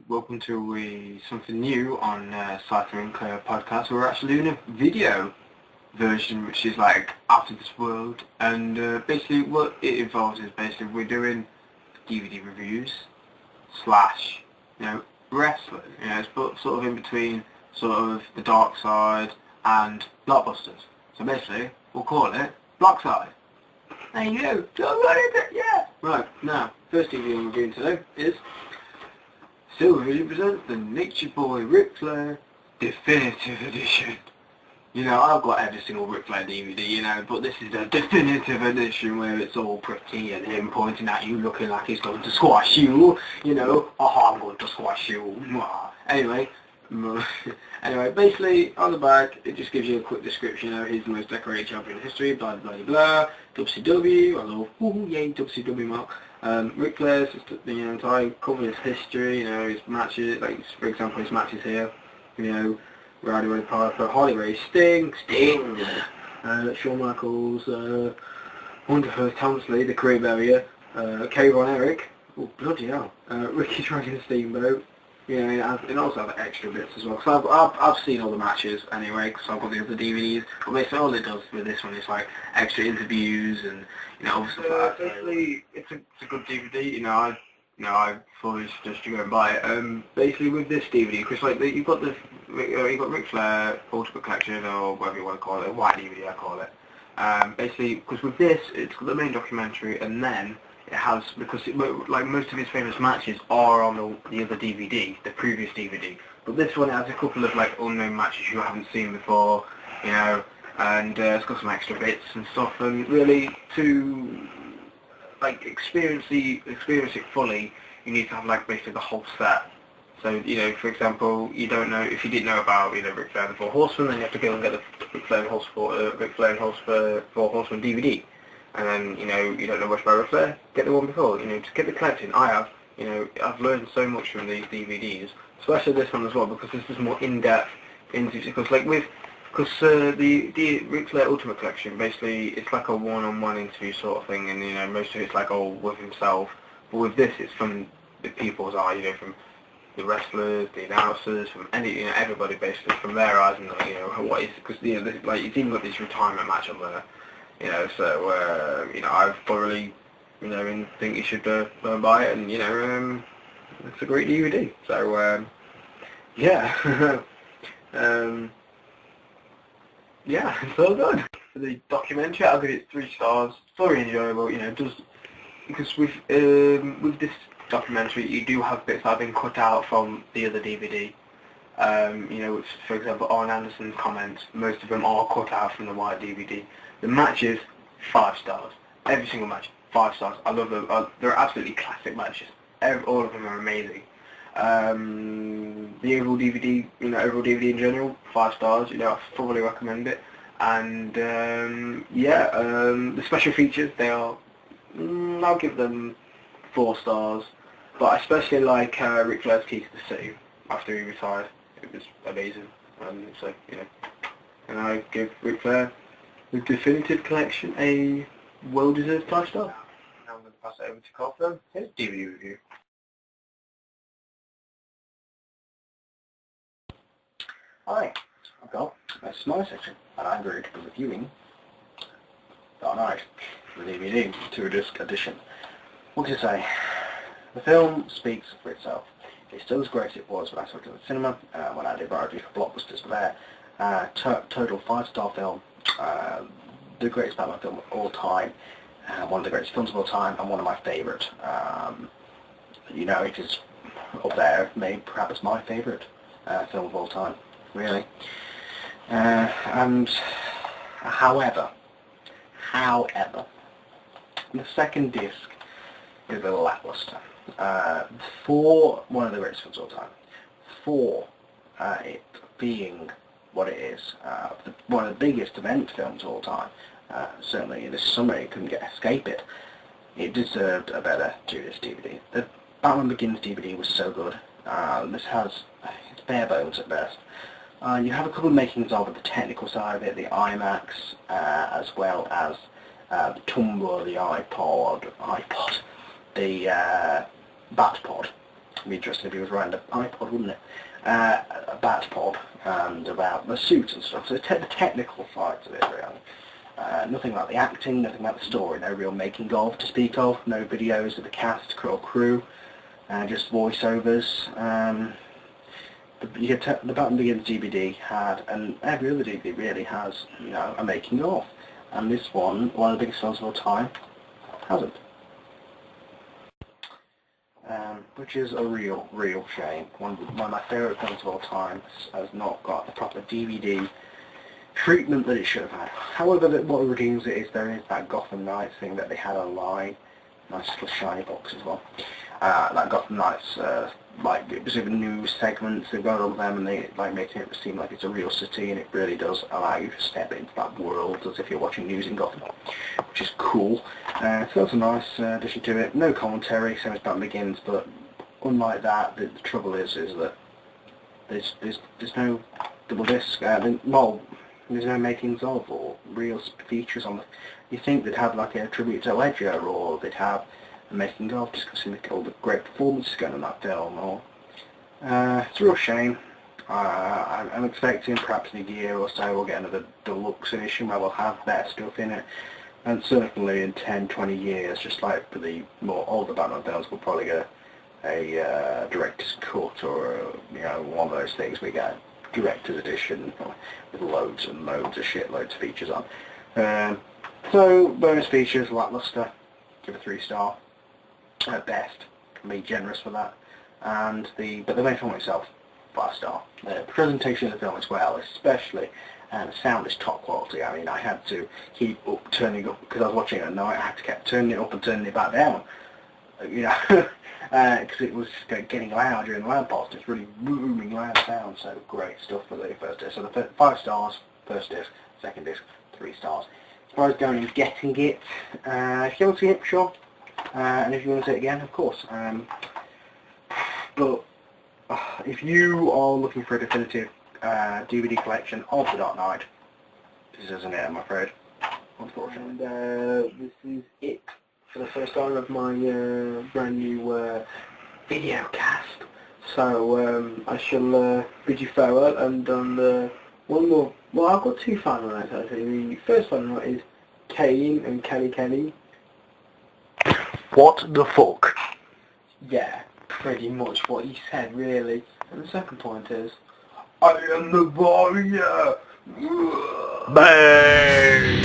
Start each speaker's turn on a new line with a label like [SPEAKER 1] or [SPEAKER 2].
[SPEAKER 1] welcome to something new on Cypher & podcast. We're actually doing a video version which is like out of this world, and basically what it involves is basically we're doing DVD reviews slash, wrestling. It's sort of in between sort of the dark side and blockbusters. So basically we'll call it Block Side. Hey you, yeah! Right, now, first DVD I'm reviewing today is Silver presents the Nature Boy Ric Flair Definitive Edition. I've got every single Ric Flair DVD, but this is the definitive edition where it's all pretty and him pointing at you looking like he's going to squash you, I'm going to squash you. Anyway, basically on the back it just gives you a quick description of he's the most decorated champion in history, blah blah blah, WCW, I love, yay, WCW mark. Ric Flair's entire cover his history, his matches, like for example his matches here, Rowdy Roddy Piper, Harley Race, Sting, Shawn Michaels, Wonderful Thomas Lee, the career barrier, K-Von Eric, oh bloody hell, Ricky Dragon Steamboat, it also has extra bits as well. So I've seen all the matches anyway, because I've got the other DVDs. But basically all it does with this one is like extra interviews and other stuff like that. Basically, it's a good DVD. I fully suggest you go and buy it. Basically with this DVD, because like you've got Ric Flair Ultimate Collection, or whatever you want to call it, white DVD I call it. Basically, because with this it's got the main documentary, and then it has, because like most of his famous matches are on the other DVD, the previous DVD, but this one has a couple of like unknown matches you haven't seen before, and it's got some extra bits and stuff, and really to like experience it fully, you need to have like basically the whole set. So for example, if you didn't know about Ric Flair and the Four Horsemen, then you have to go and get the Ric Flair and Four Horsemen DVD. And then, you don't know much about Ric Flair, get the one before, just get the collection. I have, I've learned so much from these DVDs, especially this one as well, because this is more in-depth interviews, because the Ric Flair Ultimate Collection, basically, it's like a one-on-one interview sort of thing, and, most of it's like all with himself, but with this, it's from the people's eye, from the wrestlers, the announcers, from everybody basically, from their eyes, and, what is, because, like, he's even got this retirement match on there. I thoroughly, think you should go and buy it, and, it's a great DVD. So, yeah. Yeah, it's all good. For the documentary, I'll give it 3 stars. Very enjoyable, because with this documentary, you do have bits that have been cut out from the other DVD. Which, for example, Arn Anderson's comments, most of them are cut out from the white DVD. The matches, 5 stars. Every single match, 5 stars. I love them. They're absolutely classic matches. All of them are amazing. The overall DVD, in general, 5 stars. I thoroughly recommend it. And the special features, they are, I'll give them 4 stars. But I especially like Ric Flair's Key to the City after he retired. It was amazing. And I give Ric Flair the Definitive Collection a well-deserved 5 star. Now I'm going to pass it over to Carl. Here's DVD review.
[SPEAKER 2] Hi, I'm Carl. That's the Smile section, and I'm going to be reviewing Dark Knight, the DVD, 2-disc edition. What can I say? The film speaks for itself. It's still as great as it was when I saw it at the cinema, when I did my review for Blockbusters there. Total 5-star film, the greatest Batman film of all time, one of the greatest films of all time, and one of my favourite. It is up there, maybe perhaps my favourite film of all time, really. And however, the second disc is a little lackluster. For one of the greatest films of all time, for it being what it is, one of the biggest event films of all time, certainly in this summer you couldn't escape it. It deserved a better 2-disc DVD. The Batman Begins DVD was so good. This has, it's bare bones at best. You have a couple of makings of it, the technical side of it, the IMAX, as well as the Tumblr, the iPod, the Batpod, It'd be interesting if he was riding an iPod, wouldn't it? A Batpod, and about the suit and stuff. So the technical sides of it, really. Nothing like the acting, nothing like the story, no real making of to speak of, no videos of the cast or crew, just voiceovers. The Batman Begins DVD had, and every other DVD really has, you know, a making of. And this one of the biggest films of all time, hasn't. Which is a real shame. One of my favourite films of all time has not got the proper DVD treatment that it should have had. However, what redeems it is there is that Gotham Knights thing that they had online. Nice little shiny box as well. That Gotham Knights, like, it was even new segments they've got on them, and they like making it seem like it's a real city, and it really does allow you to step into that world as if you're watching news in Gotham, which is cool. So that's a nice addition to it. No commentary, same as Batman Begins, but unlike that, the trouble is that there's no double disc. Well, there's no makings of or real features on the. You think they'd have like a tribute to Ledger, or they'd have a making of, discussing all the great performances going on that film. Or it's a real shame. I'm expecting perhaps in a year or so we'll get another deluxe edition where we'll have better stuff in it. And certainly in 10-20 years, just like for the more older Batman films, we'll probably get a director's cut, or you know, one of those things we get director's edition with loads and loads of shitloads of features on. So bonus features, lackluster, give a 3-star at best. Can be generous with that. And but the main film itself, 5-star. The presentation of the film as well, especially, and the sound is top quality. I mean, I had to keep turning up because I was watching it at night. I had to keep turning it up and turning it back down, you know, because it was getting loud during the loud parts. It's really booming loud sound. So great stuff for the first disc. So the 5 stars, first disc, second disc, 3 stars. As far as going and getting it, if you want to see it, sure. And if you want to see it again, of course. But if you are looking for a definitive DVD collection of The Dark Knight, this isn't it, I'm afraid, unfortunately. And this is it for the first time of my brand new video cast. So I shall bid you farewell, and on one more. Well, I've got 2 final notes actually. The first final note is Kane and Kelly. What the fuck?
[SPEAKER 1] Yeah, pretty much what he said, really. And the second point is, I am the warrior!
[SPEAKER 2] Bang!